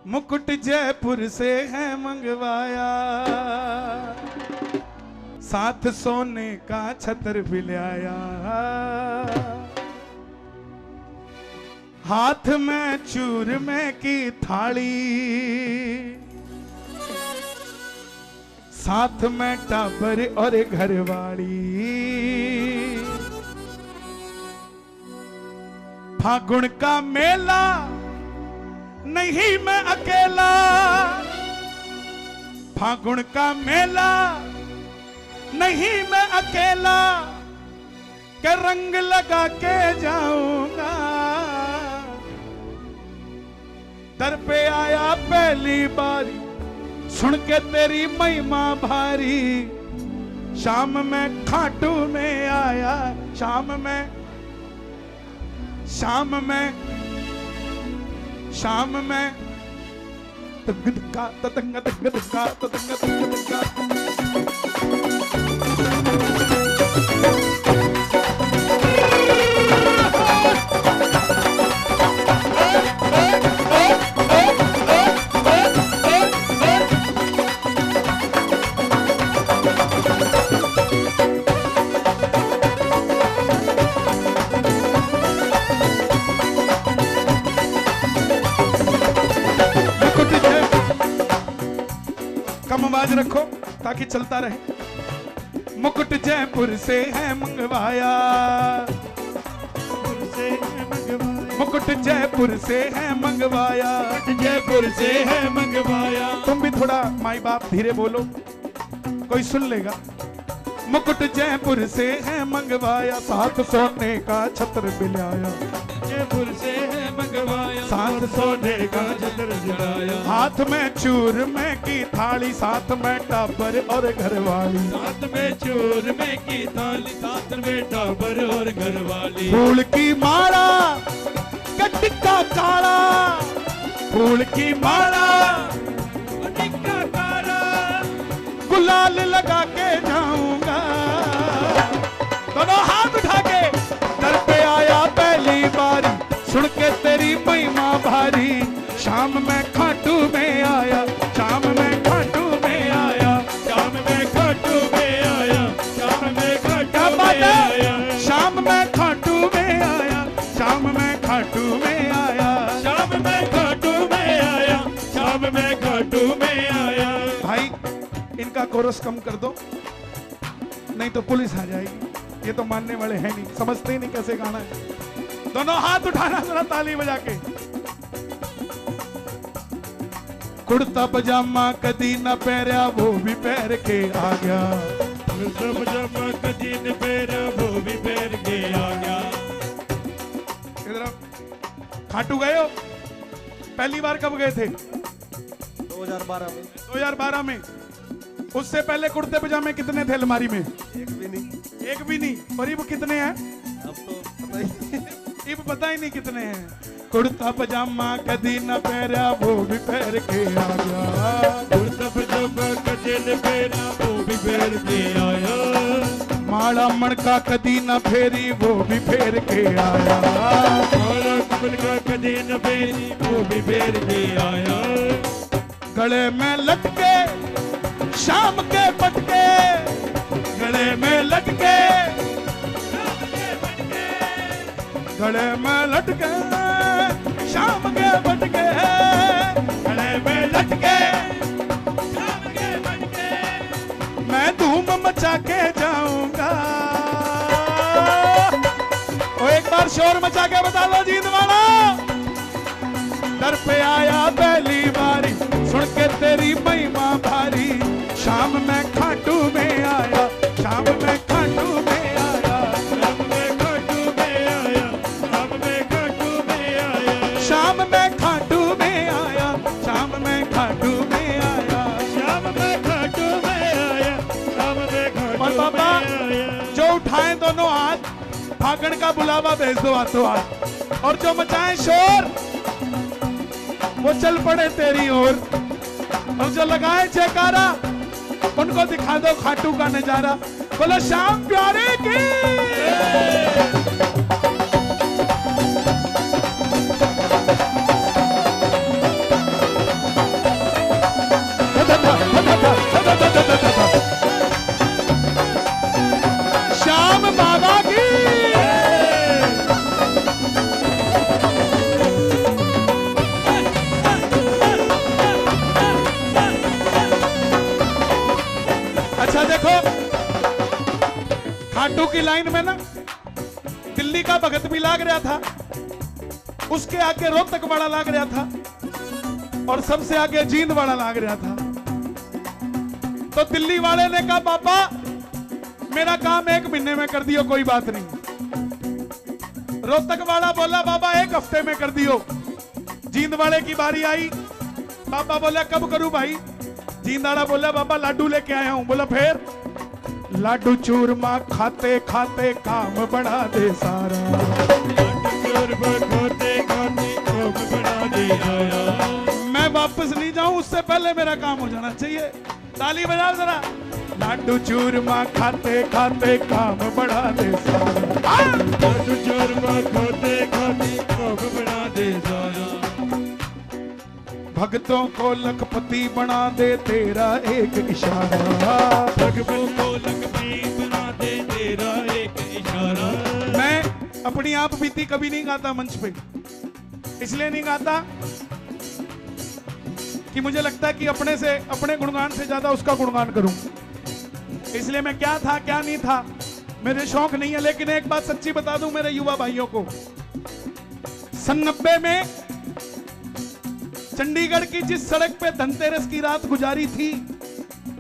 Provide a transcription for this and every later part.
मुकुट जयपुर से है मंगवाया, साथ सोने का छत्र भी लाया, हाथ में चूरमे की थाली, साथ में टाबर और घरवाली। फागुन का मेला नहीं मैं अकेला, फागुन का मेला नहीं मैं अकेला, के रंग लगा के जाऊंगा। दर पे आया पहली बारी, सुन के तेरी महिमा भारी, शाम में खाटू में आया, शाम में तगदका ततंग तगदका ततंग तगदका। कम आवाज रखो ताकि चलता रहे। मुकुट जयपुर से है मंगवाया, मुकुट जयपुर से है मंगवाया, जयपुर से है मंगवाया। तुम भी थोड़ा माई बाप धीरे बोलो, कोई सुन लेगा। मुकुट जयपुर से है मंगवाया, साथ सोने का छत्र भी लाया, जयपुर से है मंगवाया, साथ सोने का छत्र जड़ाया, हाथ में चूरमे की थाली, साथ में टाबर और घरवाली, साथ में चूरमे की थाली, साथ में टाबर और घरवाली। फूल की माला टिक्का काला, फूल की माला टिक्का काला, गुलाल लगा के जाऊंगा। दोनों हाथ उठा के दर पे आया पहली बारी, सुन के तेरी महिमा भारी, शाम में खाटू में आया, शाम में खाटू में आया, शाम में खाटू में आया, शाम में खाटू में आया, शाम में खाटू में आया, शाम में खाटू में आया, शाम में खाटू में आया, शाम में खाटू में आया। भाई इनका कोरस कम कर दो, नहीं तो पुलिस आ जाएगी। ये तो मानने वाले हैं नहीं, समझते ही नहीं कैसे गाना है। दोनों हाथ उठाना जरा ताली बजा के। कुर्ता पजामा कदी न पहरा, वो भी पहन के आ गया, कुर्ता पजामा कदी न पहरा, वो भी पहन के आ गया। इधर खाटू गए हो? पहली बार कब गए थे? 2012 में। 2012 में। उससे पहले कुर्ते पजामे कितने थे अलमारी में? एक भी नहीं। एक भी नहीं। और अब कितने हैं? अब तो पता ही नहीं। अब पता ही नहीं कितने हैं। कुर्ता पजामा कदी न पहरा, वो भी पहन के आ गया, कुर्ता पजामा कदी न पहरा, वो भी पहन के आया। माड़ा मणका कदी न फेरी, वो भी फेर के आया, माड़ा मणका कदी न फेरी, वो भी फेर के आया। गले में लटके शाम के पटके, गले में लटके, गले में लटके शाम के पटके, गले में लटके शाम के पटके, मैं धूम मचा के जाऊंगा। और एक बार शोर मचा के बता लो जीत वाला। दर पे आया पहली बारी, सुन के तेरी महिमा भारी, शाम में खाटू में आया, शाम में खाटू में आया, शाम में खाटू में आया, शाम में खाटू में आया, शाम में खाटू में आया, शाम में खाटू में आया, शाम में खाटू में आया, शाम में खाटू में आया। जो उठाए दोनों हाथ, फागण का बुलावा भेज दो हाथों हाथ, और जो मचाए शोर वो चल पड़े तेरी ओर, और जो लगाए जयकारा उनको दिखा दो खाटू का नजारा। बोलो श्याम प्यारे की। लाडू की लाइन में ना दिल्ली का भगत भी लाग रहा था, उसके आगे रोहतक वाला लाग रहा था और सबसे आगे जींद वाला लाग रहा था। तो दिल्ली वाले ने कहा बाबा मेरा काम 1 महीने में कर दियो, कोई बात नहीं। रोहतक वाला बोला बाबा 1 हफ्ते में कर दियो। जींद वाले की बारी आई, बाबा बोला कब करूं भाई? जींद वाला बोला बाबा लाडू लेके आया हूं। बोला फिर? लाडू चूरमा खाते खाते काम बढ़ा दे सारा। लाडू चूरमा खाते खाते काम बढ़ा दे आया। मैं वापस नहीं जाऊं उससे पहले मेरा काम हो जाना चाहिए। ताली बजाओ जरा। लाडू चूरमा खाते खाते काम बढ़ा दे सारा। लाडू चूरमा खाते खाते काम बढ़ा दे सारा। भक्तों को लखपति बना दे तेरा एक इशारा। भगवान को लखपति बना दे तेरा एक इशारा। मैं अपनी आप बीती कभी नहीं गाता मंच पे, इसलिए नहीं गाता कि मुझे लगता है कि अपने गुणगान से ज्यादा उसका गुणगान करूं। इसलिए मैं क्या था क्या नहीं था मेरे शौक नहीं है। लेकिन एक बात सच्ची बता दूं मेरे युवा भाइयों को, सन 90 में चंडीगढ़ की जिस सड़क पे धनतेरस की रात गुजारी थी,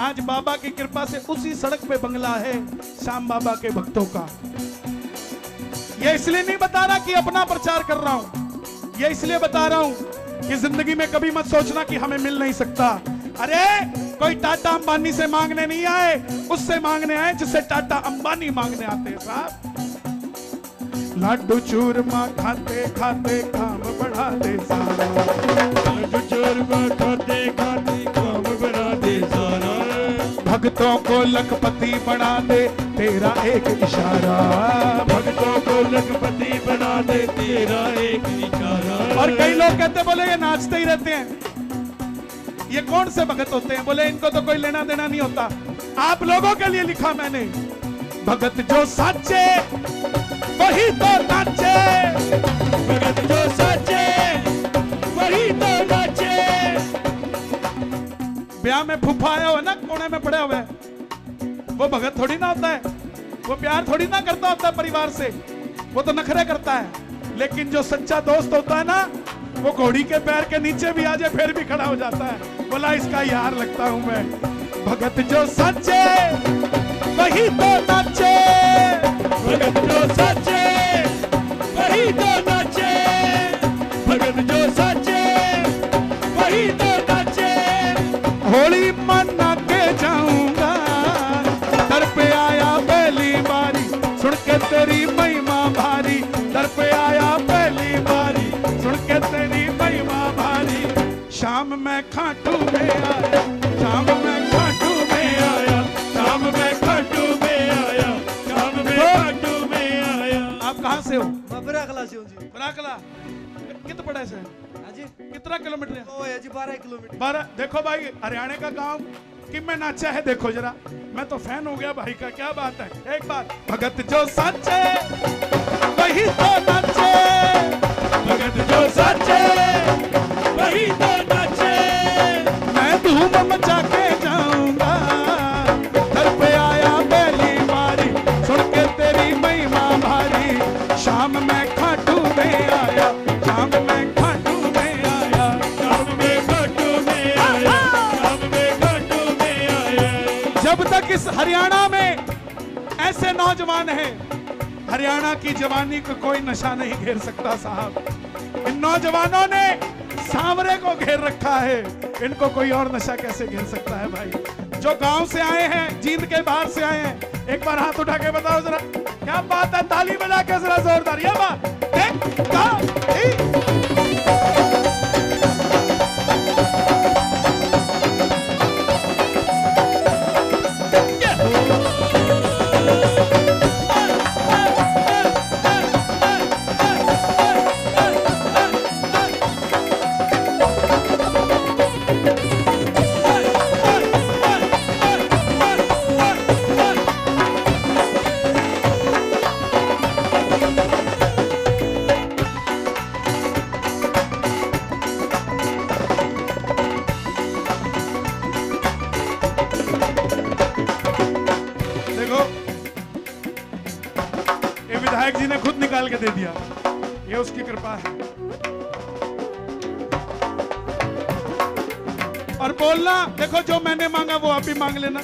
आज बाबा की कृपा से उसी सड़क पे बंगला है श्याम बाबा के भक्तों का। ये इसलिए नहीं बता रहा कि अपना प्रचार कर रहा हूं, ये इसलिए बता रहा हूं कि जिंदगी में कभी मत सोचना कि हमें मिल नहीं सकता। अरे कोई टाटा अंबानी से मांगने नहीं आए, उससे मांगने आए जिससे टाटा अंबानी मांगने आते हैं साहब। लाडू चूरमा खाते खाते काम बढ़ा दे सारा। लाडू चूरमा खाते खाते काम बढ़ा दे सारा। भक्तों को लखपति बना दे तेरा एक इशारा। भक्तों को लखपति बना दे तेरा एक इशारा। और कई लोग कहते बोले ये नाचते ही रहते हैं, ये कौन से भगत होते हैं? बोले इनको तो कोई लेना देना नहीं होता। आप लोगों के लिए लिखा मैंने, भगत जो साचे वही तो नाचे। भगत जो साचे वही तो नाचे। ब्याह में फूफा आया हो ना, कोने में पड़े हुए, वो भगत थोड़ी ना होता है, वो प्यार थोड़ी ना करता होता है परिवार से, वो तो नखरे करता है। लेकिन जो सच्चा दोस्त होता है ना, वो घोड़ी के पैर के नीचे भी आ जाए फिर भी खड़ा हो जाता है, बोला इसका यार लगता हूं मैं। भगत जो सच्चे वही तो नाचे। भगत जो सच्चे वही तो नाचे। भगत जो सच्चे वही तो नाचे। होली मना के जाऊंगा, दर पे आया पहली बारी, सुन के तेरी महिमा भारी। दर पे आया पहली बारी, सुन के तेरी महिमा भारी। शाम में खाटू में आया, शाम में खाटू में आया, शाम में खाटू में आया। शाम में खाटू में आया। आप कहाँ से हो? मैं बराकला से हूँ जी। बराकला कितना बड़ा है? हाँ जी, कितना किलोमीटर है? तो है जी 12 किलोमीटर। 12। देखो भाई हरियाणा का गांव कि मैं नाचा है, देखो जरा, मैं तो फैन हो गया भाई का। क्या बात है। एक बात, भगत जो सच्चे वही तो नाचे। भगत जो सच्चे वही तो नाचे। मैं धूम मचा के जाऊंगा, दर पे आया पहली बारी, सुन के तेरी महिमा भारी। शाम में खाटू में आया, शाम में खाटू में आया, शाम में खाटू में आया। शाम में खाटू में आया। जब तक इस हरियाणा में ऐसे नौजवान हैं, हरियाणा की जवानी को कोई नशा नहीं घेर सकता साहब। इन नौजवानों ने सांवरे को घेर रखा है, इनको कोई और नशा कैसे घेर सकता है भाई। जो गांव से आए हैं, जींद के बाहर से आए हैं, एक बार हाथ उठा के बताओ जरा, क्या बात है। ताली बजा के जरा जोरदार, ये बात खुद निकाल के दे दिया, ये उसकी कृपा है। और बोलना, देखो जो मैंने मांगा वो आप भी मांग लेना।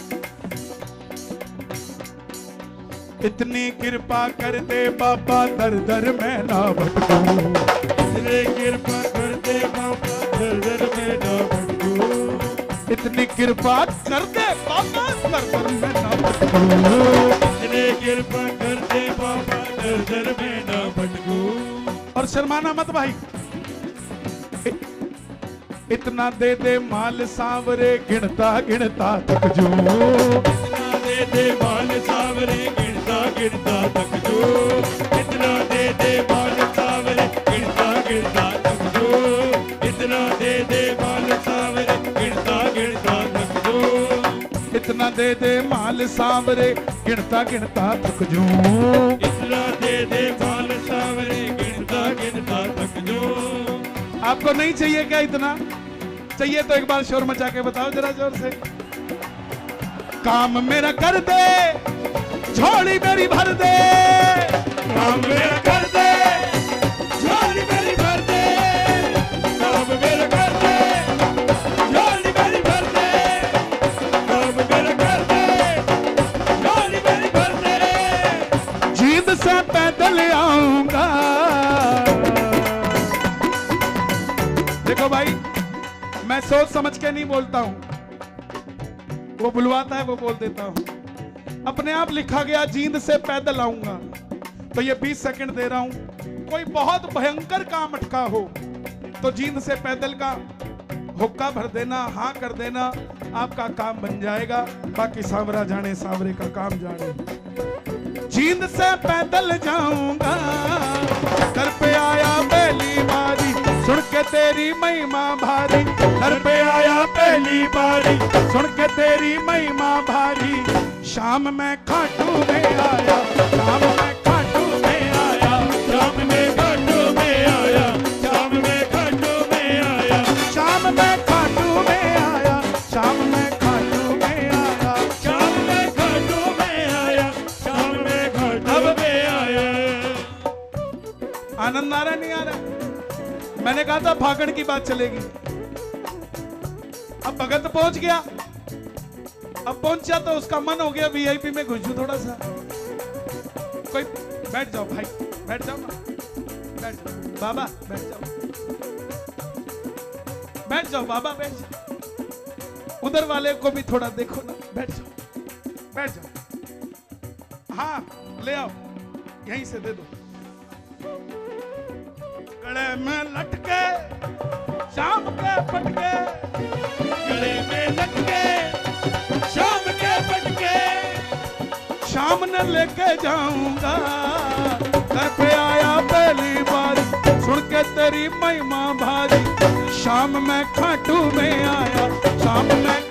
इतनी कृपा कर दे बाबा दर दर में ना भटकूं, इतनी कृपा कर दे बाबा दर दर में ना भटकूं, इतनी कृपा कर दे बाबा दर दर में ना भटकूं, इतनी कृपा कर दे बाबा दर दर में ना भटकूं। और शर्माना मत भाई। इतना दे दे माल सांवरे गिनता गिनता थक जो, इतना दे दे माल सांवरे गिनता गिनता थक जो, इतना दे दे माल सांवरे गिनता गिनता थक जो, इतना दे दे माल सांवरे गिनता गिनता थक जो, इतना दे दे माल सांवरे गिनता गिनता थक जो, इतना दे दे माल सांवरे गिनता गिनता थक जो। आपको नहीं चाहिए क्या इतना? चाहिए तो एक बार शोर मचा के बताओ जरा जोर से। काम मेरा कर दे, झोली मेरी भर दे, काम मेरा कर दे, झोली मेरी भर दे, काम मेरा कर दे, झोली मेरी भर दे, काम मेरा कर दे, झोली मेरी भर दे। जींद से पैदल आऊंगा। देखो भाई, मैं सोच समझ के नहीं बोलता हूं, वो बुलवाता है वो बोल देता हूं। अपने आप लिखा गया जींद से पैदल आऊंगा, तो ये 20 सेकंड दे रहा हूं। कोई बहुत भयंकर काम अटका हो तो जींद से पैदल का हुक्का भर देना, हाँ कर देना, आपका काम बन जाएगा। बाकी सांवरा जाने सांवरे का काम जाने। जींद से पैदल जाऊंगा, घर पे आया पहली बारी, सुन के तेरी महिमा भारी, घर पे आया पहली बारी, सुन के तेरी महिमा भारी। शाम में खाटू में आया, शाम में खाटू में आया, शाम में खाटू में आया, शाम में खाटू में आया, शाम में खाटू में आया, शाम में खाटू में आया, शाम में खाटू में आया, शाम में खाटू में आया। आनंद आ रहा नहीं आ रहा? मैंने कहा था भागण की बात चलेगी। अब भगत पहुंच गया, अब पहुंचा तो उसका मन हो गया वीआईपी में घुसू थोड़ा सा। कोई बैठ जाओ भाई, बैठ जाओ ना, बैठ जाओ बाबा, बैठ जाओ, बैठ जाओ बाबा, बैठ जाओ। उधर वाले को भी थोड़ा देखो ना, बैठ जाओ, बैठ जाओ। हाँ ले आओ, यहीं से दे दो। गले में लटके शाम के पटके, गले में लटके शाम के पटके, शाम ने लेके जाऊंगा। घर पे आया पहली बार, सुन के तेरी महिमा भारी। शाम में खाटू में आया, शाम में